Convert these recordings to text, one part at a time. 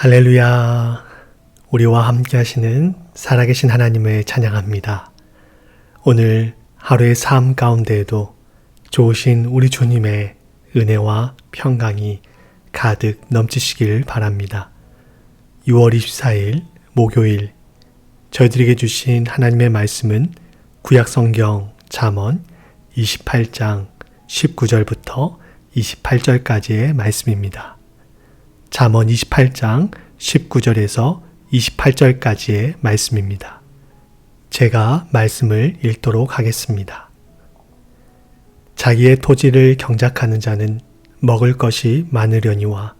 할렐루야. 우리와 함께 하시는 살아계신 하나님을 찬양합니다. 오늘 하루의 삶 가운데에도 좋으신 우리 주님의 은혜와 평강이 가득 넘치시길 바랍니다. 6월 24일 목요일 저희들에게 주신 하나님의 말씀은 구약성경 잠언 28장 19절부터 28절까지의 말씀입니다. 잠언 28장 19절에서 28절까지의 말씀입니다. 제가 말씀을 읽도록 하겠습니다. 자기의 토지를 경작하는 자는 먹을 것이 많으려니와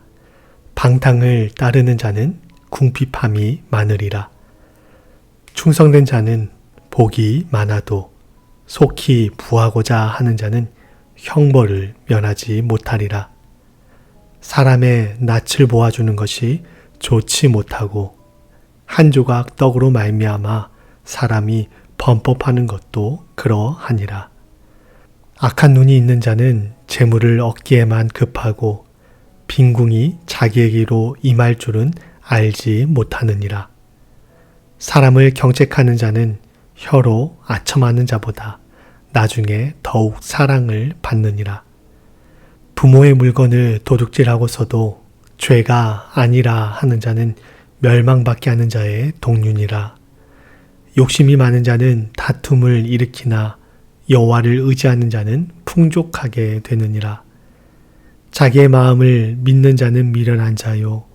방탕을 따르는 자는 궁핍함이 많으리라. 충성된 자는 복이 많아도 속히 부하고자 하는 자는 형벌을 면하지 못하리라. 사람의 낯을 보아주는 것이 좋지 못하고 한 조각 떡으로 말미암아 사람이 범법하는 것도 그러하니라. 악한 눈이 있는 자는 재물을 얻기에만 급하고 빈궁이 자기에게로 임할 줄은 알지 못하느니라. 사람을 경책하는 자는 혀로 아첨하는 자보다 나중에 더욱 사랑을 받느니라. 부모의 물건을 도둑질하고서도 죄가 아니라 하는 자는 멸망받게 하는 자의 동륜이라. 욕심이 많은 자는 다툼을 일으키나 여호와를 의지하는 자는 풍족하게 되느니라. 자기의 마음을 믿는 자는 미련한 자요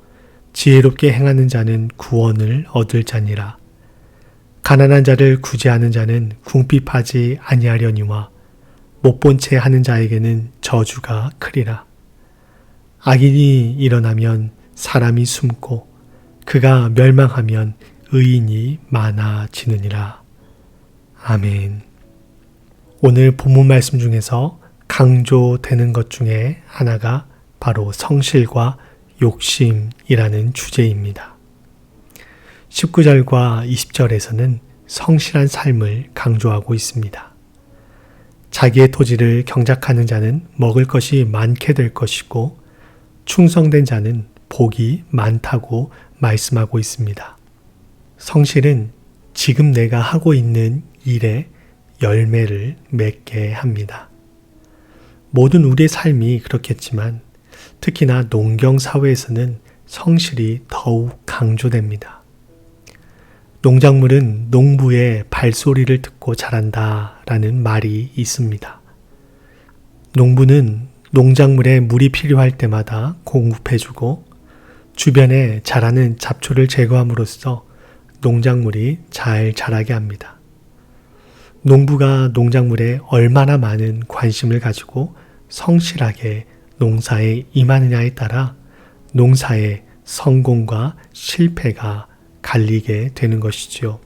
지혜롭게 행하는 자는 구원을 얻을 자니라. 가난한 자를 구제하는 자는 궁핍하지 아니하려니와 못본 채 하는 자에게는 저주가 크리라. 악인이 일어나면 사람이 숨고 그가 멸망하면 의인이 많아지느니라. 아멘. 오늘 본문 말씀 중에서 강조되는 것 중에 하나가 바로 성실과 욕심이라는 주제입니다. 19절과 20절에서는 성실한 삶을 강조하고 있습니다. 자기의 토지를 경작하는 자는 먹을 것이 많게 될 것이고 충성된 자는 복이 많다고 말씀하고 있습니다. 성실은 지금 내가 하고 있는 일에 열매를 맺게 합니다. 모든 우리의 삶이 그렇겠지만 특히나 농경사회에서는 성실이 더욱 강조됩니다. 농작물은 농부의 발소리를 듣고 자란다라는 말이 있습니다. 농부는 농작물에 물이 필요할 때마다 공급해주고 주변에 자라는 잡초를 제거함으로써 농작물이 잘 자라게 합니다. 농부가 농작물에 얼마나 많은 관심을 가지고 성실하게 농사에 임하느냐에 따라 농사의 성공과 실패가 갈리게 되는 것이지요.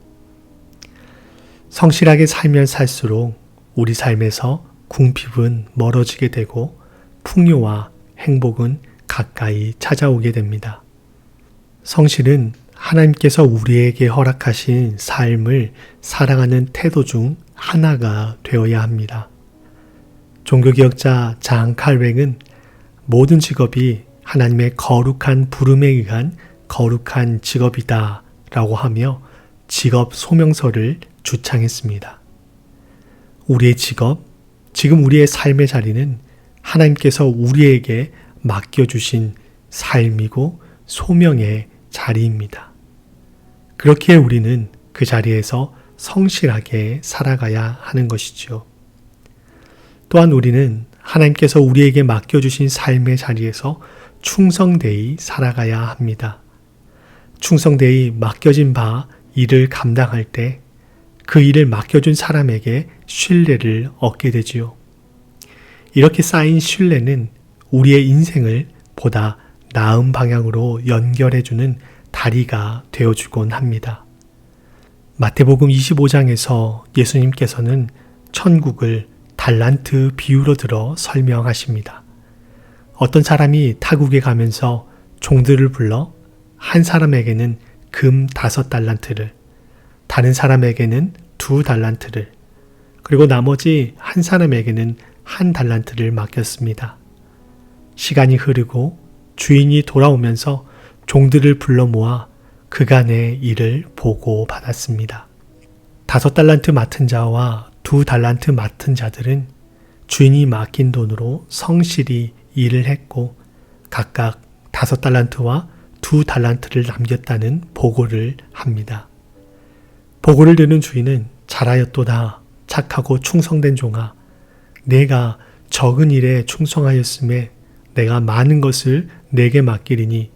성실하게 살면 살수록 우리 삶에서 궁핍은 멀어지게 되고 풍요와 행복은 가까이 찾아오게 됩니다. 성실은 하나님께서 우리에게 허락하신 삶을 사랑하는 태도 중 하나가 되어야 합니다. 종교개혁자 장 칼뱅은 모든 직업이 하나님의 거룩한 부름에 의한 거룩한 직업이다 라고 하며 직업 소명서를 주창했습니다. 우리의 직업, 지금 우리의 삶의 자리는 하나님께서 우리에게 맡겨주신 삶이고 소명의 자리입니다. 그렇기에 우리는 그 자리에서 성실하게 살아가야 하는 것이지요. 또한 우리는 하나님께서 우리에게 맡겨주신 삶의 자리에서 충성되이 살아가야 합니다. 충성되이 맡겨진 바 일을 감당할 때 그 일을 맡겨준 사람에게 신뢰를 얻게 되지요. 이렇게 쌓인 신뢰는 우리의 인생을 보다 나은 방향으로 연결해주는 다리가 되어주곤 합니다. 마태복음 25장에서 예수님께서는 천국을 달란트 비유로 들어 설명하십니다. 어떤 사람이 타국에 가면서 종들을 불러 한 사람에게는 금 5달란트를, 다른 사람에게는 2달란트를, 그리고 나머지 한 사람에게는 1달란트를 맡겼습니다. 시간이 흐르고 주인이 돌아오면서 종들을 불러 모아 그간의 일을 보고받았습니다. 5달란트 맡은 자와 2달란트 맡은 자들은 주인이 맡긴 돈으로 성실히 일을 했고 각각 5달란트와 2달란트를 남겼다는 보고를 합니다. 보고를 들은 주인은 잘하였도다. 착하고 충성된 종아. 내가 적은 일에 충성하였음에 내가 많은 것을 내게 맡기리니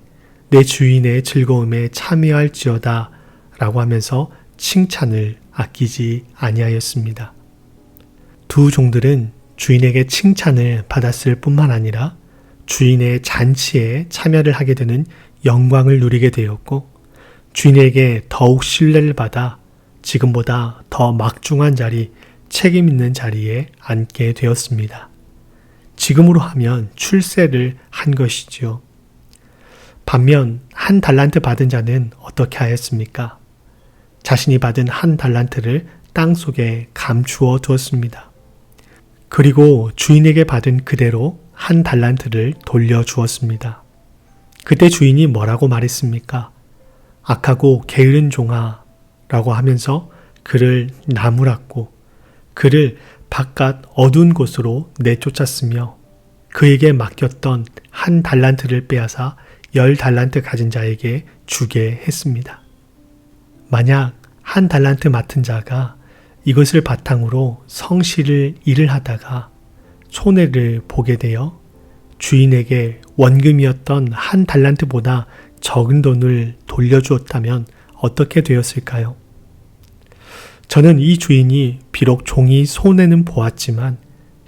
내 주인의 즐거움에 참여할지어다 라고 하면서 칭찬을 아끼지 아니하였습니다. 2 종들은 주인에게 칭찬을 받았을 뿐만 아니라 주인의 잔치에 참여를 하게 되는 영광을 누리게 되었고 주인에게 더욱 신뢰를 받아 지금보다 더 막중한 자리, 책임 있는 자리에 앉게 되었습니다. 지금으로 하면 출세를 한 것이지요. 반면 1달란트 받은 자는 어떻게 하였습니까? 자신이 받은 1달란트를 땅속에 감추어 두었습니다. 그리고 주인에게 받은 그대로 1달란트를 돌려주었습니다. 그때 주인이 뭐라고 말했습니까? 악하고 게으른 종아 라고 하면서 그를 나무랐고 그를 바깥 어두운 곳으로 내쫓았으며 그에게 맡겼던 1달란트를 빼앗아 10달란트 가진 자에게 주게 했습니다. 만약 1달란트 맡은 자가 이것을 바탕으로 성실을 일을 하다가 손해를 보게 되어 주인에게 원금이었던 1달란트보다 적은 돈을 돌려주었다면 어떻게 되었을까요? 저는 이 주인이 비록 종이 손해는 보았지만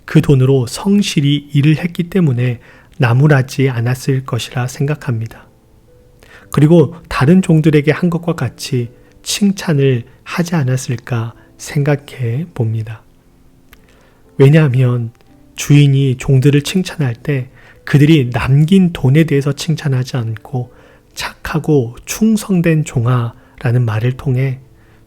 그 돈으로 성실히 일을 했기 때문에 나무라지 않았을 것이라 생각합니다. 그리고 다른 종들에게 한 것과 같이 칭찬을 하지 않았을까 생각해 봅니다. 왜냐하면 주인이 종들을 칭찬할 때 그들이 남긴 돈에 대해서 칭찬하지 않고 착하고 충성된 종아라는 말을 통해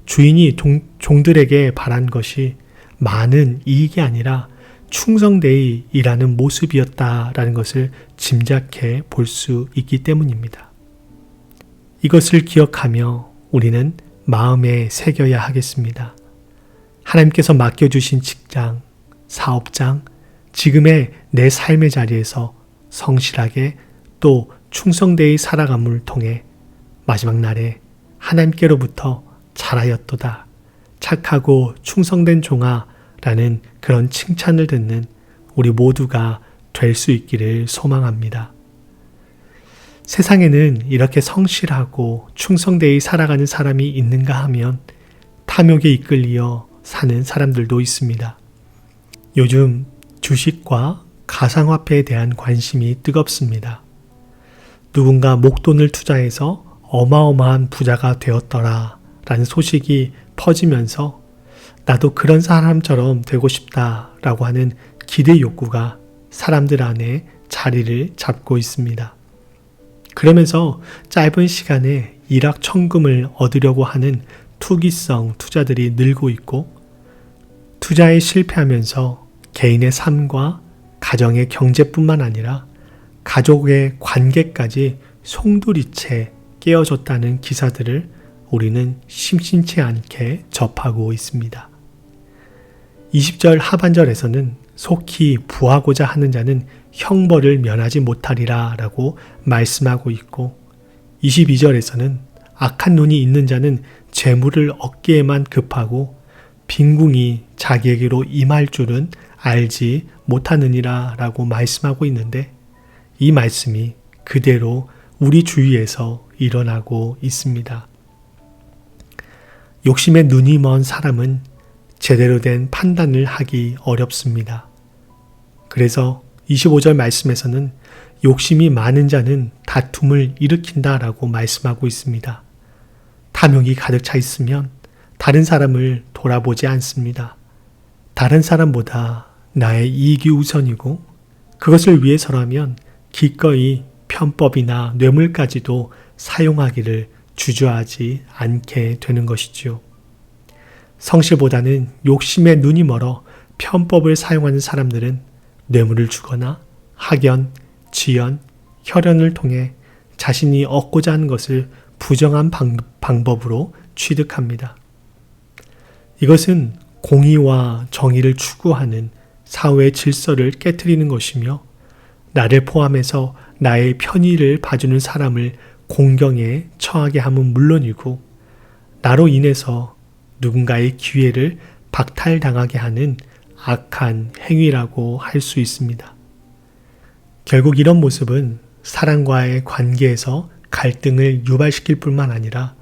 주인이 종들에게 바란 것이 많은 이익이 아니라 충성되이 일하는 모습이었다라는 것을 짐작해 볼 수 있기 때문입니다. 이것을 기억하며 우리는 마음에 새겨야 하겠습니다. 하나님께서 맡겨주신 직장, 사업장, 지금의 내 삶의 자리에서 성실하게 또 충성되이 살아감을 통해 마지막 날에 하나님께로부터 잘하였도다. 착하고 충성된 종아 라는 그런 칭찬을 듣는 우리 모두가 될 수 있기를 소망합니다. 세상에는 이렇게 성실하고 충성되이 살아가는 사람이 있는가 하면 탐욕에 이끌려 사는 사람들도 있습니다. 요즘 주식과 가상화폐에 대한 관심이 뜨겁습니다. 누군가 목돈을 투자해서 어마어마한 부자가 되었더라 라는 소식이 퍼지면서 나도 그런 사람처럼 되고 싶다라고 하는 기대 욕구가 사람들 안에 자리를 잡고 있습니다. 그러면서 짧은 시간에 일확천금을 얻으려고 하는 투기성 투자들이 늘고 있고 투자에 실패하면서 개인의 삶과 가정의 경제뿐만 아니라 가족의 관계까지 송두리째 깨어졌다는 기사들을 우리는 심심치 않게 접하고 있습니다. 20절 하반절에서는 속히 부하고자 하는 자는 형벌을 면하지 못하리라 라고 말씀하고 있고 22절에서는 악한 눈이 있는 자는 재물을 얻기에만 급하고 빈궁이 자기에게로 임할 줄은 알지 못하느니라 라고 말씀하고 있는데 이 말씀이 그대로 우리 주위에서 일어나고 있습니다. 욕심에 눈이 먼 사람은 제대로 된 판단을 하기 어렵습니다. 그래서 25절 말씀에서는 욕심이 많은 자는 다툼을 일으킨다라고 말씀하고 있습니다. 탐욕이 가득 차 있으면 다른 사람을 돌아보지 않습니다. 다른 사람보다 나의 이익이 우선이고 그것을 위해서라면 기꺼이 편법이나 뇌물까지도 사용하기를 주저하지 않게 되는 것이지요. 성실보다는 욕심에 눈이 멀어 편법을 사용하는 사람들은 뇌물을 주거나 학연, 지연, 혈연을 통해 자신이 얻고자 하는 것을 부정한 방법으로 취득합니다. 이것은 공의와 정의를 추구하는 사회의 질서를 깨트리는 것이며 나를 포함해서 나의 편의를 봐주는 사람을 공경에 처하게 함은 물론이고 나로 인해서 누군가의 기회를 박탈당하게 하는 악한 행위라고 할 수 있습니다. 결국 이런 모습은 사람과의 관계에서 갈등을 유발시킬 뿐만 아니라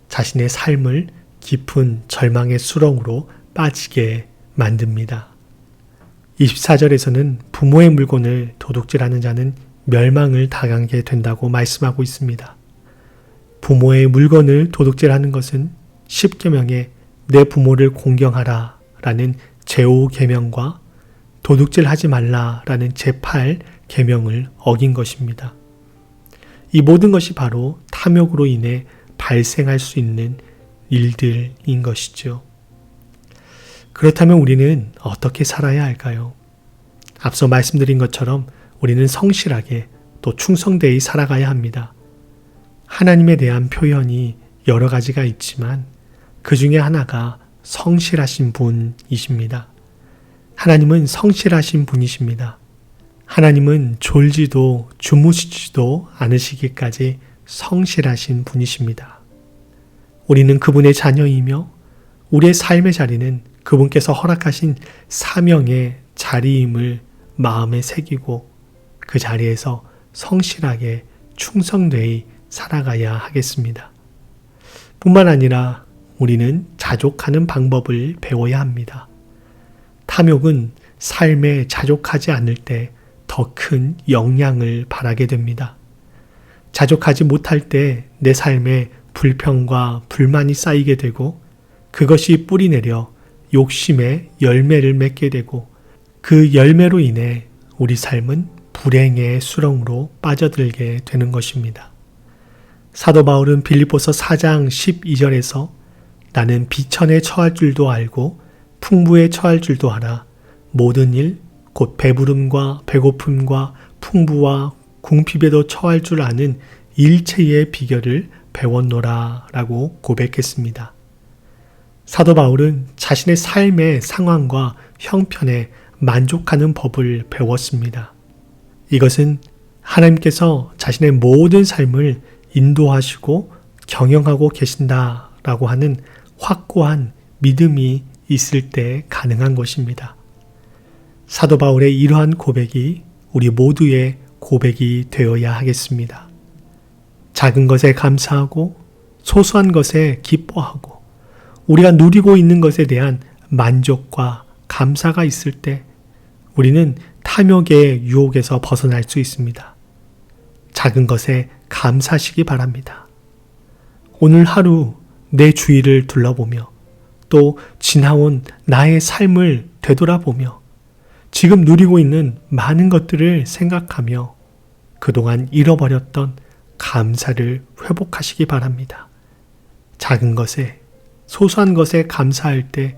자신의 삶을 깊은 절망의 수렁으로 빠지게 만듭니다. 24절에서는 부모의 물건을 도둑질하는 자는 멸망을 당하게 된다고 말씀하고 있습니다. 부모의 물건을 도둑질하는 것은 10계명에 내 부모를 공경하라 라는 제5계명과 도둑질하지 말라 라는 제8계명을 어긴 것입니다. 이 모든 것이 바로 탐욕으로 인해 발생할 수 있는 일들인 것이죠. 그렇다면 우리는 어떻게 살아야 할까요? 앞서 말씀드린 것처럼 우리는 성실하게 또 충성되이 살아가야 합니다. 하나님에 대한 표현이 여러 가지가 있지만 그 중에 하나가 성실하신 분이십니다. 하나님은 성실하신 분이십니다. 하나님은 졸지도 주무시지도 않으시기까지 성실하신 분이십니다. 우리는 그분의 자녀이며 우리의 삶의 자리는 그분께서 허락하신 사명의 자리임을 마음에 새기고 그 자리에서 성실하게 충성되이 살아가야 하겠습니다. 뿐만 아니라 우리는 자족하는 방법을 배워야 합니다. 탐욕은 삶에 자족하지 않을 때 더 큰 영향을 발하게 됩니다. 자족하지 못할 때 내 삶에 불평과 불만이 쌓이게 되고 그것이 뿌리내려 욕심의 열매를 맺게 되고 그 열매로 인해 우리 삶은 불행의 수렁으로 빠져들게 되는 것입니다. 사도 바울은 빌립보서 4장 12절에서 나는 비천에 처할 줄도 알고 풍부에 처할 줄도 알아 모든 일 곧 배부름과 배고픔과 풍부와 궁핍에도 처할 줄 아는 일체의 비결을 배웠노라 라고 고백했습니다. 사도 바울은 자신의 삶의 상황과 형편에 만족하는 법을 배웠습니다. 이것은 하나님께서 자신의 모든 삶을 인도하시고 경영하고 계신다라고 하는 확고한 믿음이 있을 때 가능한 것입니다. 사도 바울의 이러한 고백이 우리 모두의 고백이 되어야 하겠습니다. 작은 것에 감사하고 소소한 것에 기뻐하고 우리가 누리고 있는 것에 대한 만족과 감사가 있을 때 우리는 탐욕의 유혹에서 벗어날 수 있습니다. 작은 것에 감사하시기 바랍니다. 오늘 하루 내 주위를 둘러보며 또 지나온 나의 삶을 되돌아보며 지금 누리고 있는 많은 것들을 생각하며 그동안 잃어버렸던 감사를 회복하시기 바랍니다. 작은 것에, 소소한 것에 감사할 때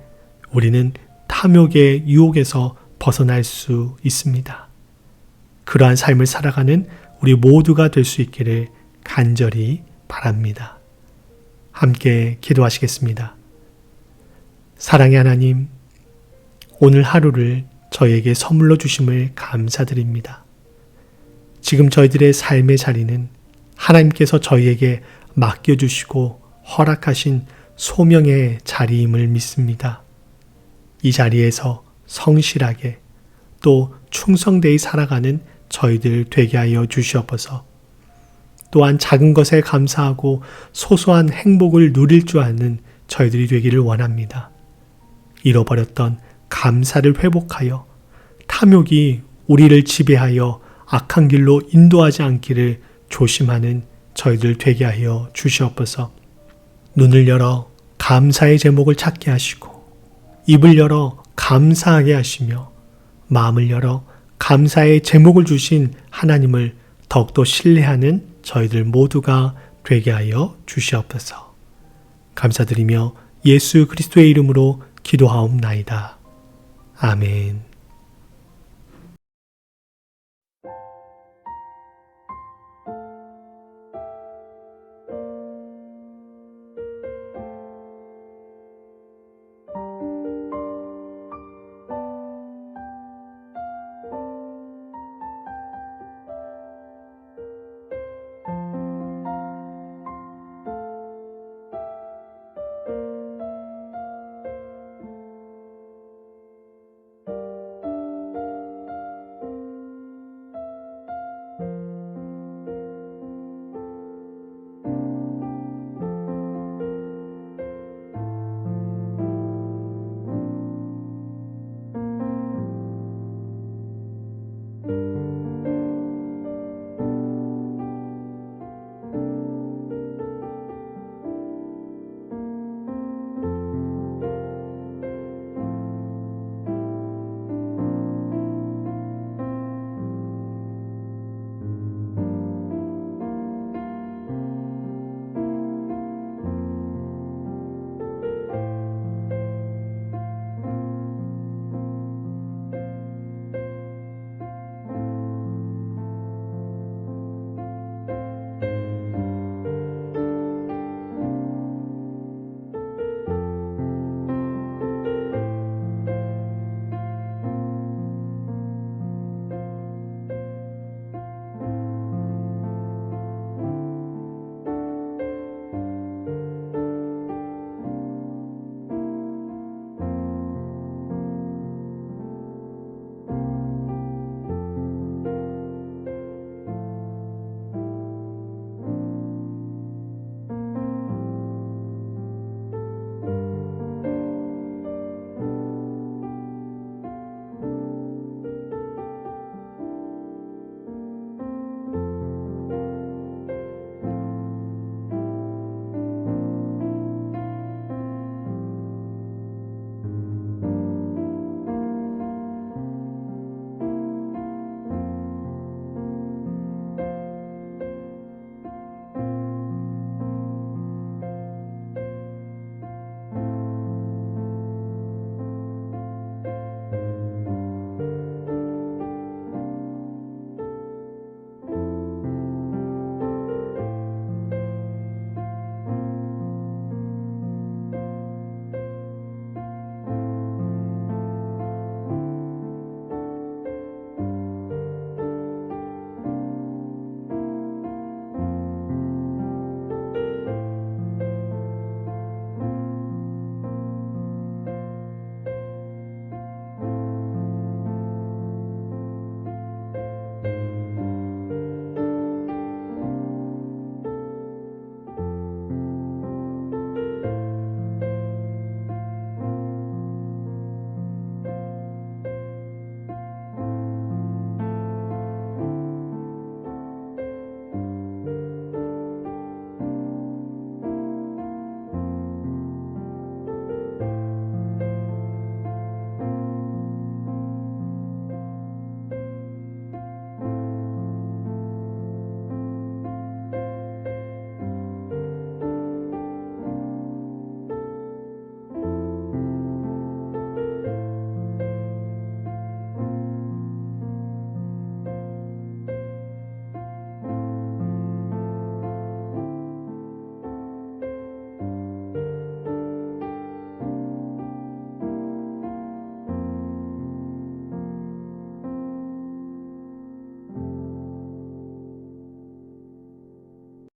우리는 탐욕의 유혹에서 벗어날 수 있습니다. 그러한 삶을 살아가는 우리 모두가 될 수 있기를 간절히 바랍니다. 함께 기도하시겠습니다. 사랑의 하나님, 오늘 하루를 저에게 선물로 주심을 감사드립니다. 지금 저희들의 삶의 자리는 하나님께서 저희에게 맡겨주시고 허락하신 소명의 자리임을 믿습니다. 이 자리에서 성실하게 또 충성되이 살아가는 저희들 되게 하여 주시옵소서. 또한 작은 것에 감사하고 소소한 행복을 누릴 줄 아는 저희들이 되기를 원합니다. 잃어버렸던 감사를 회복하여 탐욕이 우리를 지배하여 악한 길로 인도하지 않기를 조심하는 저희들 되게 하여 주시옵소서. 눈을 열어 감사의 제목을 찾게 하시고 입을 열어 감사하게 하시며 마음을 열어 감사의 제목을 주신 하나님을 더욱더 신뢰하는 저희들 모두가 되게 하여 주시옵소서. 감사드리며 예수 그리스도의 이름으로 기도하옵나이다. 아멘.